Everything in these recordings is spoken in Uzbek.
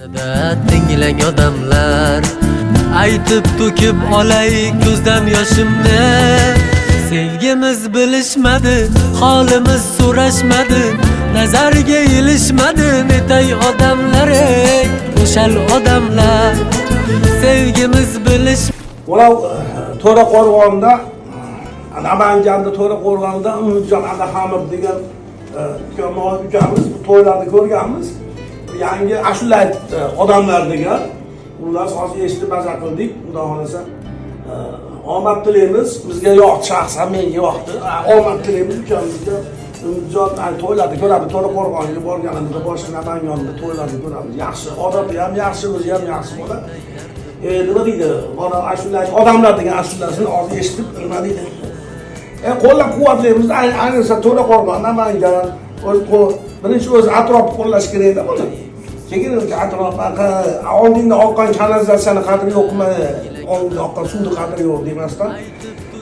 Tinglang odamlar, aytib to'kib olay ko'zdan yoshimni. Sevgimiz bilishmadi, holimiz so'rashmadi, nazarga ilishmadi netay odamlar, o'shal odamlar. Sevgimiz bilish Ular To'raqo'rg'onda, Namanganda To'raqo'rg'onda Umidjon Adahamov degan ukamiz to'ylarni ko'rganmiz. Yangi ashula aytdi odamlar degan. Ular hozir eshitib baza qildik. Xudo xolasa omad tilaymiz. Bizga yo'q, shaxsan menga yo'qdi. Omad tilaymiz ukamizga. Umidjon to'ylarni ko'radi. To'raqo'rg'onga borganimizda boshqa Namanganda to'ylarni ko'ramiz. Yaxshi, odati ham yaxshi, o'zi ham yaxshi bola. Nima deydi? Mana ashula odamlar degan ashulasini hozir eshitib nima deydi? Qo'llab-quvvatlaymiz. Ayniqsa To'raqo'rg'on, Namangan, birinchi o'zi atrofni qo'llash kerak-da buni. Keyin atrofga oldinda oqqan kanalizatsiyani qadri yo'qmi? Oldinda oqqan suvni qadri yo'q demasdan,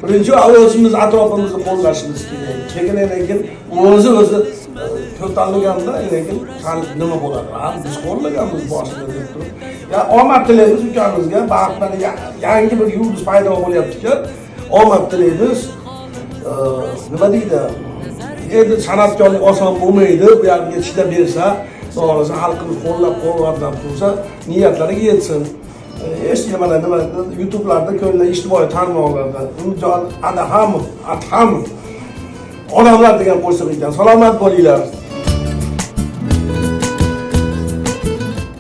birinchi o'zimiz atrofimizni qo'llashimiz kerak. Keyin o'zi to'xtalganda lekin nima bo'ladi? Biz qo'llaganmiz boshida deb turib. Ya omad tilaymiz ukamizga, baxtli yangi bir yulduz paydo bo'lyapti-ku. Omad tilaymiz. Nima deydi? Endi san'atkorlik oson bo'lmaydi. Bu yerga chidab bersa, to'g'risi xalqimiz qo'llab-quvvatlab tursa, niyatlariga yetsin. Nima YouTube'larda ko'rlar ijtimoiy tarmoqlarda Umidjon Adahamov odamlar degan qo'shiq ekan. Salomat bo'linglar.